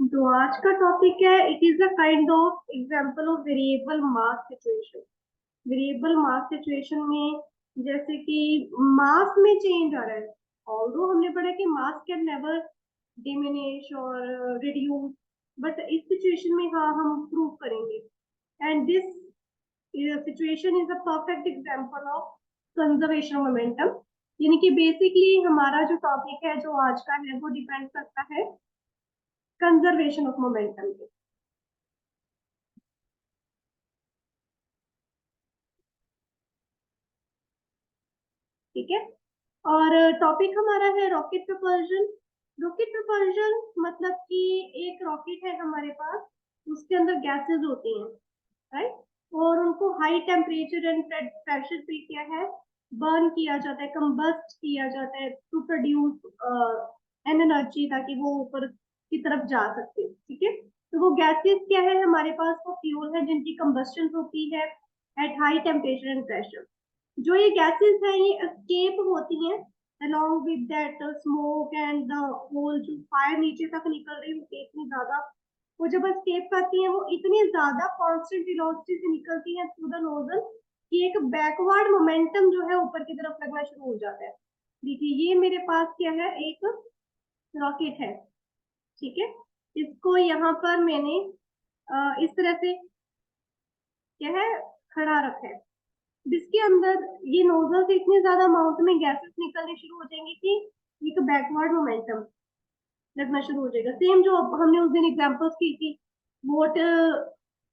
तो आज का टॉपिक है, it is a kind of example of variable mass situation. Variable mass situation में जैसे कि मास में चेंज आ रहा है। ऑल्दो हमने पढ़ा कि मास कैन नेवर डिमिनिश और रिड्यूस, बट इस सिचुएशन में हाँ हम प्रूव करेंगे। And this situation is a perfect example of conservation of momentum. यानी कि बेसिकली हमारा जो टॉपिक है जो आज का है वो डिपेंड करता है कंजर्वेशन ऑफ मोमेंटम पे। ठीक है। और टॉपिक हमारा है रॉकेट प्रपल्जन। रॉकेट प्रपल्जन मतलब कि एक रॉकेट है हमारे पास, उसके अंदर गैसेस होती हैं, राइट। और उनको हाई टेम्परेचर एंड प्रेशर पे क्या है, बर्न किया जाता है, कंबस्ट किया जाता है टू प्रोड्यूस एन एनर्जी, ताकि वो ऊपर की तरफ जा सकते हैं। ठीक है। तो वो गैसेस क्या है हमारे पास, वो फ्यूल है जिनकी कंबस्शन होती है at high temperature and pressure. जो ये गैसेस हैं ये एस्केप होती हैं along with that smoke and the whole जो फायर नीचे तक निकल रही होती है इतनी ज्यादा। वो जब एस्केप करती हैं वो इतनी ज्यादा कांस्टेंट वेलोसिटी से निकलती हैं थ्रू द नोजल कि एक बैकवर्ड मोमेंटम जो है ऊपर की तरफ लगना शुरू हो जाता है। देखिए ये मेरे पास क्या है, एक रॉकेट है। ठीक है। इसको यहाँ पर मैंने इस तरह से क्या है, खड़ा रखा है। जिसके अंदर ये नोजल से इतनी ज्यादा अमाउंट में गैसेस निकलने शुरू हो जाएंगे कि एक बैकवर्ड मोमेंटम लगना शुरू हो जाएगा। सेम जो हमने उस दिन एग्जांपल्स की थी, बोट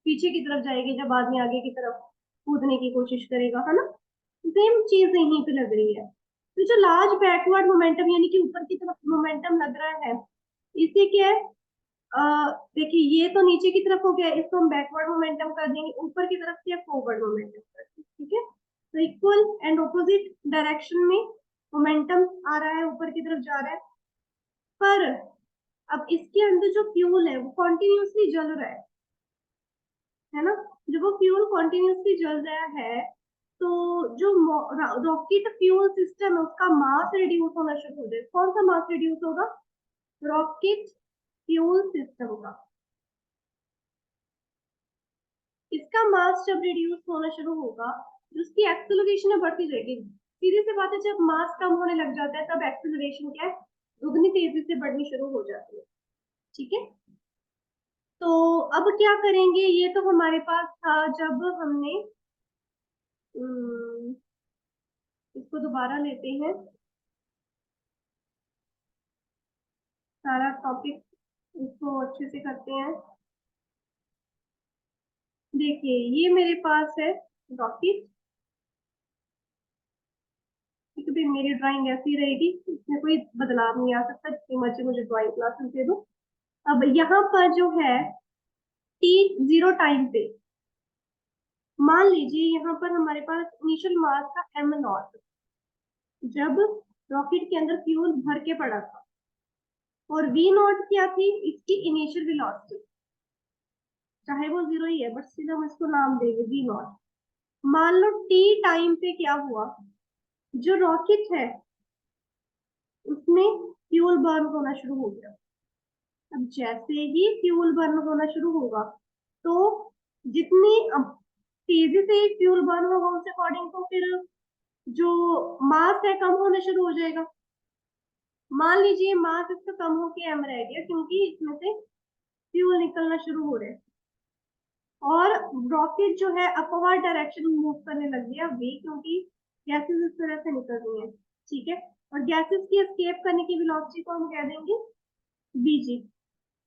पीछे की तरफ जाएगी जब आदमी आगे की तरफ कूदने की कोशिश करेगा, है ना। सेम चीज यहीं पे लग रही है। तो जो लार्ज बैकवर्ड मोमेंटम यानी कि ऊपर की तरफ मोमेंटम लग रहा है, इसे क्या है, देखिए ये तो नीचे की तरफ हो गया, इसको हम बैकवर्ड मोमेंटम कर देंगे, ऊपर की तरफ क्या फॉरवर्ड मोमेंटम कर देंगे। ठीक है। तो इक्वल एंड ऑपोजिट डायरेक्शन में मोमेंटम आ रहा है, ऊपर की तरफ जा रहा है। पर अब इसके अंदर जो फ्यूल है वो कॉन्टिन्यूसली जल रहा है ना। जब वो फ्यूल कॉन्टिन्यूसली जल रहा है तो जो रॉकेट फ्यूल सिस्टम है उसका मास रिड्यूस होना शुरू हो जाएगा। कौन सा मास रिड्यूस होगा, रॉकेट फ्यूल सिस्टम का। इसका मास जब रिड्यूस होना शुरू होगा तो उसकी एक्सेलरेशन है बढ़ती जाएगी। सीधी सी बात है, जब मास कम होने लग जाता है तब एक्सेलरेशन क्या है, दुगनी तेजी से बढ़नी शुरू हो जाती है। ठीक है। तो अब क्या करेंगे, ये तो हमारे पास था जब हमने इसको दोबारा लेते हैं, सारा टॉपिक इसको अच्छे से करते हैं। देखिए ये मेरे पास है रॉकेट। ठीक है, मेरी ड्राइंग ऐसी रहेगी, इसमें कोई बदलाव नहीं आ सकता, जितनी मर्जी मुझे ड्राइंग क्लासेस दे दो। अब यहाँ पर जो है टी जीरो टाइम पे, मान लीजिए यहाँ पर हमारे पास इनिशियल मास था एम नॉट, जब रॉकेट के अंदर फ्यूल भर के पड़ा था। और वी नॉट क्या थी, इसकी इनिशियल वेलोसिटी, चाहे वो जीरो ही है बट स्टिल हम इसको नाम देंगे वी नॉट। मान लो टी टाइम पे क्या हुआ, जो रॉकेट है उसमें फ्यूल बर्न होना शुरू हो गया। अब जैसे ही फ्यूल बर्न होना शुरू होगा तो जितनी अब तेजी से फ्यूल बर्न होगा उस अकॉर्डिंग तो फिर जो मास है कम होना शुरू हो जाएगा। मान लीजिए मास इसका कम होके एम रह गया क्योंकि इसमें से फ्यूल निकलना शुरू हो रहा है और रॉकेट जो है अपवर्ड डायरेक्शन में मूव करने लग गया वे, क्योंकि गैसेस इस तरह से निकल रही हैं। ठीक है। और गैसेस की एस्केप करने की वेलोसिटी को हम कह देंगे बीजी।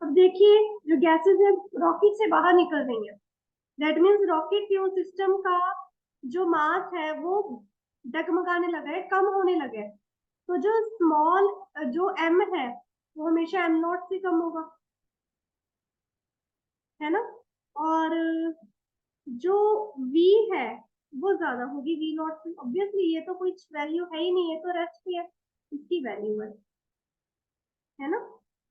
अब देखिए जो गैसेस है रॉकेट से बाहर निकल रही है, that means rocket fuel system का जो मास है वो डगमगाने लगा है, कम होने लगा है। तो जो स्मॉल जो एम है वो हमेशा एम नॉट से कम होगा, है ना। और जो वी है वो ज्यादा होगी वी नॉट से। ऑब्वियसली ये तो कोई वैल्यू है ही नहीं है, तो रेस्ट की है इसकी वैल्यू है ना।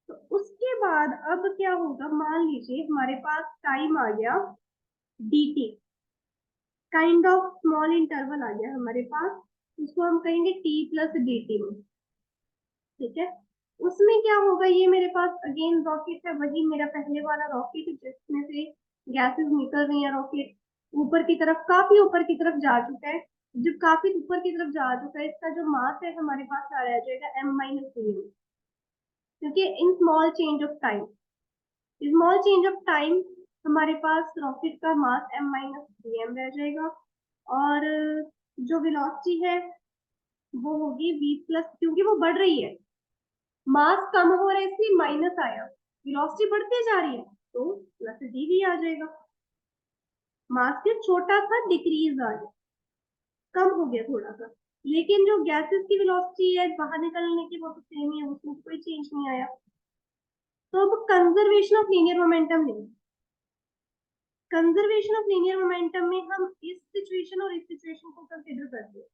तो उसके बाद अब क्या होगा, मान लीजिए हमारे पास टाइम आ गया dt, kind of small interval आ गया हमारे पास, उसको हम कहेंगे t प्लस dt में। ठीक है। उसमें क्या होगा, ये मेरे पास अगेन रॉकेट है, वही मेरा पहले वाला रॉकेट जिसमें से गैसेस निकल रही है। रॉकेट ऊपर की तरफ, काफी ऊपर की तरफ जा चुका है। जब काफी ऊपर की तरफ जा चुका है, इसका जो मास है हमारे पास आ रह जाएगा m-dm, क्योंकि in small change of time, small change of time हमारे पास रॉकेट का मास m-dm रह जाएगा। और जो वेलोसिटी है वो होगी v प्लस, क्योंकि वो बढ़ रही है, मास कम हो रहा है इसलिए माइनस आया, वेलोसिटी बढ़ती जा रही है तो प्लस dv आ जाएगा। मास से छोटा सा डिक्रीज आ गया, कम हो गया थोड़ा सा, लेकिन जो गैसेस की वेलोसिटी है बाहर निकलने की वो तो सेम ही है, उसमें कोई चेंज नहीं आया। तो अब कंजर्वेशन ऑफ लीनियर मोमेंटम नहीं, कंजर्वेशन ऑफ लीनियर मोमेंटम में हम इस सिचुएशन और इस सिचुएशन को कंसीडर करते हैं।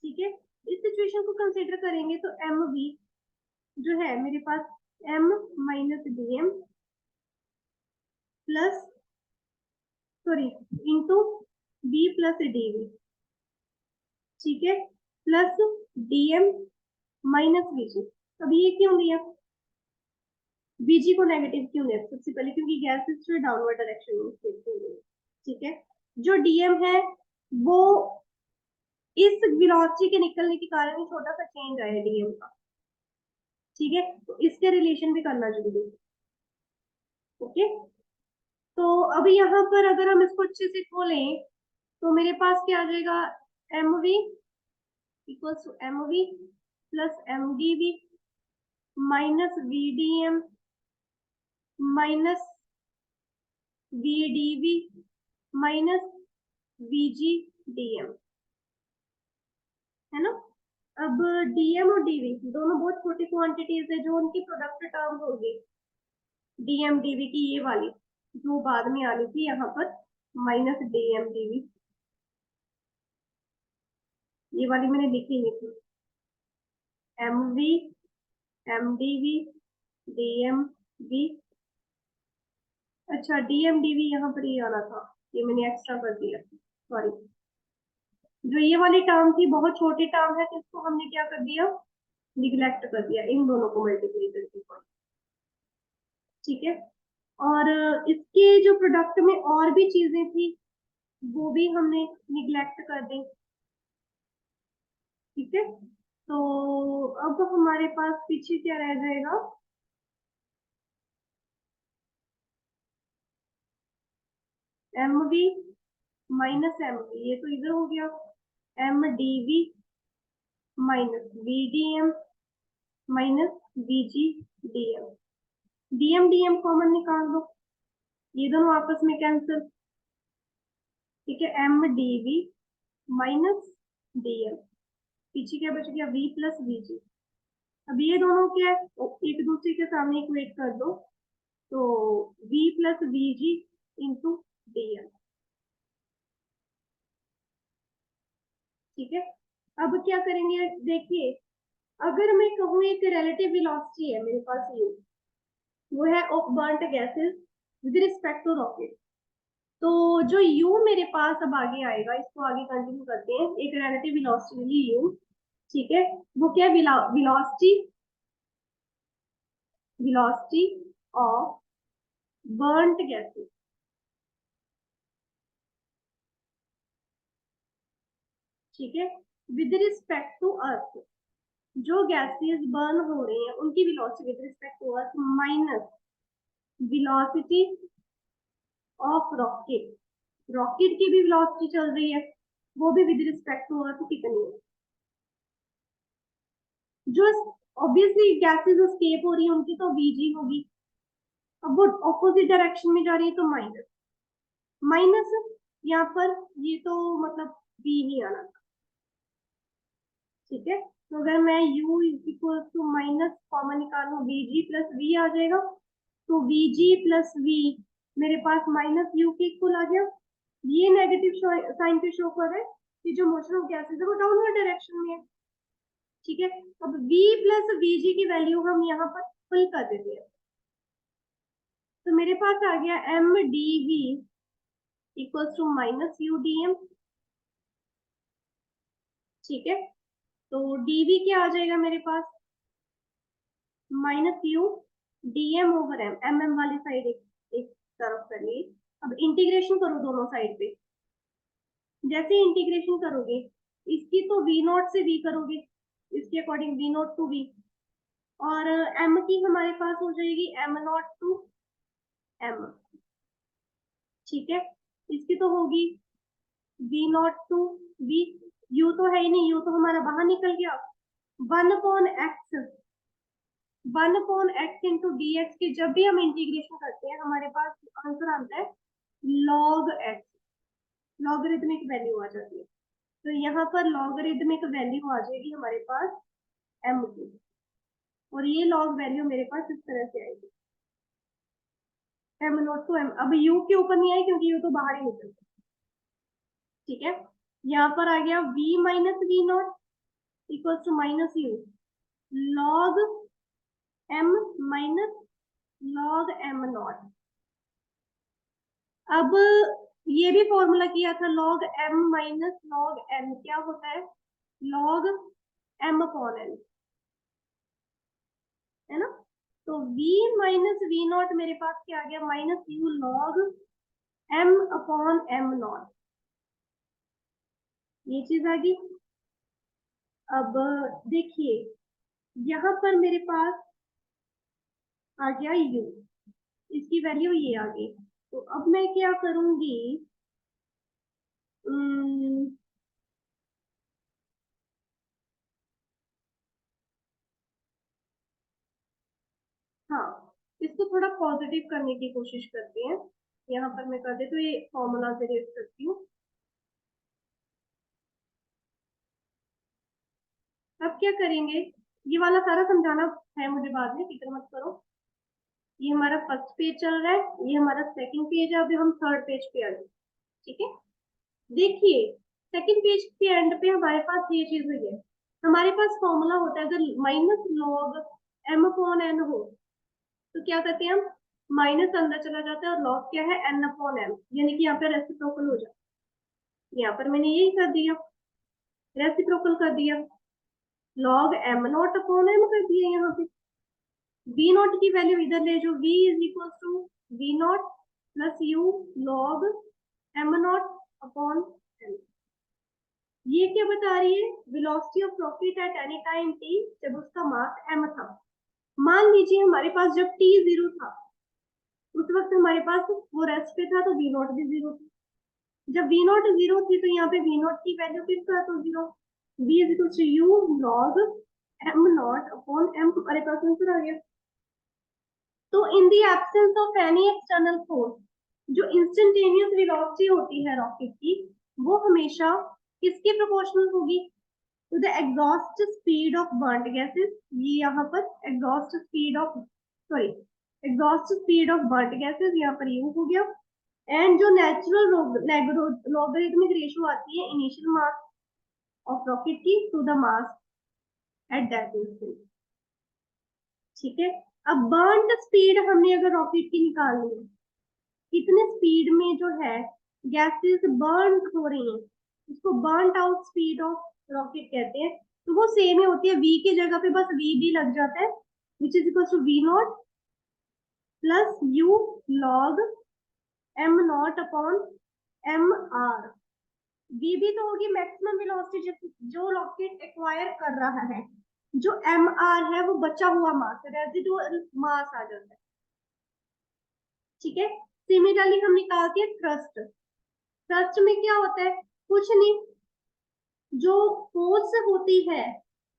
ठीक है, इस सिचुएशन को कंसीडर करेंगे तो एम वी जो है मेरे पास m minus D M plus, sorry, into B plus D V, ठीक है, plus D M minus V G. अब ये क्यों लिया, बीजी को नेगेटिव क्यों लिया, सबसे पहले क्योंकि गैसेस जो डाउनवर्ड डायरेक्शन में स्थित हो रही है। ठीक है, जो डीएम है वो इस वेलोसिटी के निकलने के कारण छोटा सा चेंज आया डीएम का। ठीक है, तो इसके रिलेशन भी करना जरूरी है। ओके, तो अभी यहाँ पर अगर हम इसको अच्छे से खोलें तो मेरे पास क्या आ जाएगा, M V equals to M V plus M D V minus V D M minus V D V minus V G D M, है ना। अब डीएम और डीवी दोनों बहुत छोटी क्वांटिटीज है, जो उनकी प्रोडक्ट टर्म होगी डीएम डीवी की, ये वाली जो बाद में आनी थी यहाँ पर माइनस डीएम डीवी, ये वाली मैंने लिखी नहीं थी, M V M D V D M V, अच्छा डीएम डीवी यहाँ पर ये आना था, ये मैंने एक्स्ट्रा कर दिया, सॉरी। जो ये वाली टर्म थी बहुत छोटी टर्म है, तो इसको हमने क्या कर दिया, निग्लेक्ट कर दिया, इन दोनों को मल्टीप्लाई करके। ठीक है, और इसके जो प्रोडक्ट में और भी चीजें थी वो भी हमने निग्लेक्ट कर दी। ठीक है, तो अब हमारे पास पीछे क्या रह जाएगा, M V minus M V, ये तो इधर हो गया, M D V minus V D M minus V G D M, D M D M common निकाल दो, ये दोनों आपस में कैंसिल। ठीक है, M D V minus D M, पीछे क्या बच गया, v प्लस वी जी। अब ये दोनों क्या है, एक दूसरे के सामने इक्वेट कर दो, तो v plus V G into D M. ठीक है, अब क्या करेंगे, देखिए अगर मैं कहूँ एक रिलेटिव वेलोसिटी है मेरे पास u, वो है of burnt gases with respect to rocket, तो जो u मेरे पास अब आगे आएगा, इसको आगे कंटिन्यू करते हैं, एक रिलेटिव वेलोसिटी मिली u। ठीक है, वो क्या, velocity, velocity of burnt gases, ठीक है, विद रिस्पेक्ट टू अर्थ, जो गैसेस बर्न हो रही हैं उनकी velocity with respect to earth minus velocity of rocket, rocket की भी वेलोसिटी चल रही है, वो भी विद रिस्पेक्ट टू अर्थ कितनी है, जो ऑब्वियसली गैसेस एस्केप हो रही है उनकी तो वीजी होगी। अब वो ऑपोजिट डायरेक्शन में जा रही है तो माइनस, माइनस यहाँ पर ये तो मतलब वी ही आना था। ठीक है, तो अगर मैं u equal to minus common निकालू, वी जी प्लस वी आ जाएगा, तो वी जी प्लस वी मेरे पास माइनस यू के इक्वल आ गया। ये नेगेटिव साइन पे शो कर रहा है कि जो मोशन ऑफ गैसेस है वो डाउनवर्ड डायरेक्शन में है। ठीक है, अब v प्लस वी जी की वैल्यू हम यहाँ पर फुल कर देते हैं, तो मेरे पास आ गया M D V equals to minus U D M. ठीक है, तो dv क्या आ जाएगा मेरे पास, minus U D M over M, M M वाली साइड एक तरफ कर लिए। अब इंटीग्रेशन करो दोनों साइड पे। जैसे इंटीग्रेशन करोगे इसकी तो वी नॉट से वी करोगे, इसके according V naught to V, और एम की हमारे पास हो जाएगी एम नॉट टू एम। ठीक है, इसकी तो होगी V naught to V, U तो है ही नहीं, यू तो हमारा बाहर निकल गया। 1/x, 1/x into D x के जब भी हम इंटीग्रेशन करते हैं हमारे पास आंसर आता है लॉग एक्स, लॉगरिथमिक वैल्यू आ जाती है। तो यहाँ पर लॉगरिथमिक वैल्यू आ जाएगी हमारे पास एम की, और ये लॉग वैल्यू मेरे पास इस तरह से आएगी एम नॉट टू एम। अब यू के ऊपर नहीं आई क्योंकि यू तो बाहर ही निकल गया। ठीक है, यहाँ पर आ गया v minus V naught equal to minus U log m minus log m naught. अब ये भी फॉर्मूला किया था log m minus log n, क्या होता है लॉग m अपॉन n, है ना। तो v माइनस वी नॉट मेरे पास क्या आ गया minus U log m upon m not, ये चीज आ गई। अब देखिए यहाँ पर मेरे पास आ गया u, इसकी वैल्यू ये आ गई। तो अब मैं क्या करूंगी, हाँ, इसको थोड़ा पॉजिटिव करने की कोशिश करते हैं। यहाँ पर मैं कर देती हूँ, ये फॉर्मूला से रेट करती हूँ। अब क्या करेंगे, ये वाला सारा समझाना है मुझे बाद में, फिक्र मत करो। ये हमारा फर्स्ट पेज चल रहा है, ये हमारा सेकंड पेज है, अभी हम थर्ड पेज पे आ गए। ठीक है, देखिए सेकंड पेज के एंड पे हमारे पास ये चीज हुई है, हमारे पास फॉर्मूला होता है अगर minus log M upon N हो तो क्या करते हैं हम, माइनस अंदर चला जाता है और लॉग क्या है एन अपॉन एम, यानी कि यहाँ पे रेसिप्रोकल हो जाता है। यहाँ पर मैंने यही कर दिया, रेसिप्रोकल कर दिया, log M not upon M कर दिया। यहाँ पे वी नॉट की वैल्यू इधर ले जो v is equal to V naught plus U log M not upon M. ये क्या बता रही है, velocity of rocket at any time t जब उसका मास m था। मान लीजिए हमारे पास जब t 0 था उस वक्त हमारे पास वो रेस्ट पे था तो वी नॉट भी 0 था। जब वी नॉट 0 थी तो यहाँ पे वी नॉट की वैल्यू किस तरह तो 0, v is equal to U log M not upon M, हमारे पास आंसर आ गया। तो in the absence of any external force, जो इंस्टेंटेनियस वेलोसिटी होती है रॉकेट की वो हमेशा किसके प्रोपोर्शनल होगी, to the exhaust speed of burned gases. ये यहाँ पर exhaust speed of sorry exhaust speed of burned gases यहाँ पर यू हो गया। एंड जो नेचुरल लॉगरिथमिक रेशियो आती है इनिशियल मास ऑफ रॉकेट की to the mass at that instant. ठीक है, अब बर्न्ड स्पीड हमने अगर रॉकेट की निकालनी है, कितने स्पीड में जो है गैसेस बर्न हो रही हैं, उसको burn out speed of rocket कहते हैं। तो वो सेम ही होती है, v की जगह पे बस v भी लग जाता है, which is equal to V naught plus U log M not upon M R. v भी तो होगी मैक्सिमम वेलोसिटी जो रॉकेट एक्वायर कर रहा है, जो एम आर है वो बचा हुआ मास, रेजिडुअल मास आ जाता है। ठीक है, सिमिलरली हम निकालते हैं थ्रस्ट। थ्रस्ट में क्या होता है, कुछ नहीं, जो फोर्स होती है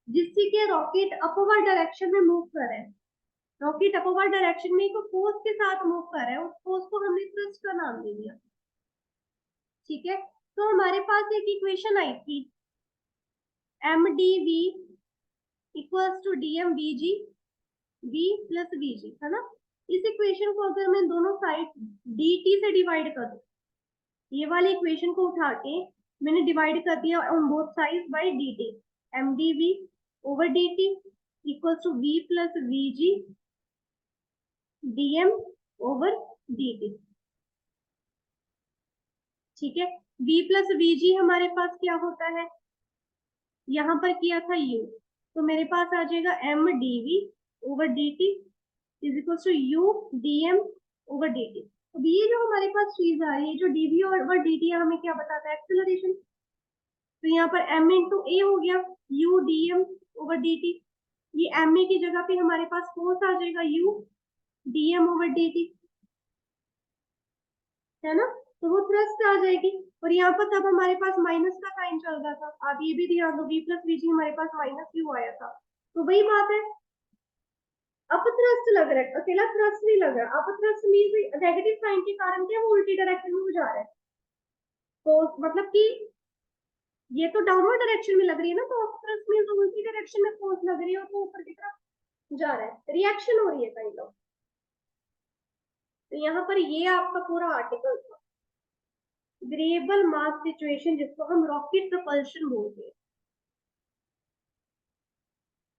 जिससे कि रॉकेट अपवर्ड डायरेक्शन में मूव कर रहा है, रॉकेट अपवर्ड डायरेक्शन में एक फोर्स के साथ मूव कर रहा है, उस फोर्स को हमने थ्रस्ट का नाम दे दिया। ठीक है, तो हमारे पास एक इक्वेशन आई थी M D V equals to D M V G, V plus V G, है ना। इस इक्वेशन को अगर मैं दोनों साइड डी टी से डिवाइड कर दूं, ये वाली इक्वेशन को उठा के मैंने डिवाइड कर दिया on both sides by D T, M D V over D T equals to V plus V G D M over D T. ठीक है, v प्लस वी जी हमारे पास क्या होता है, यहाँ पर किया था u, तो मेरे पास आ जाएगा M D V over D T is equal to U D M over D T. अब ये जो हमारे पास चीज आ रही है, जो डीवी ओवर डी टी हमें क्या बताता है, एक्सेलरेशन। तो यहाँ पर m इंटू ए हो गया, U D M over D T. ये एम ए की जगह पे हमारे पास फोर्स आ जाएगा, U D M over D T, है ना। तो वो थ्रस्ट आ जाएगी। और यहाँ पर तब हमारे पास माइनस का साइन चल रहा था, आप ये भी ध्यान दो, v प्लस वीजी हमारे पास माइनस क्यों आया था। तो वही बात है, अपथ्रस्ट लग रहा है, अकेला थ्रस्ट नहीं लग रहा। अपथ्रस्ट मीन नेगेटिव साइन के कारण क्या वो उल्टी डायरेक्शन में जा रहा है। तो मतलब कि ये तो डाउनवर्ड डायरेक्शन में लग रही है ना, तो अपथ्रस्ट मीन उल्टी डायरेक्शन में फोर्स लग रही है और वो ऊपर की तरफ जा रहा है, रिएक्शन हो रही है काइंड ऑफ। तो यहाँ पर ये आपका पूरा आर्टिकल था, वेरिएबल मास सिचुएशन, जिसको हम रॉकेट प्रपल्शन बोलते हैं।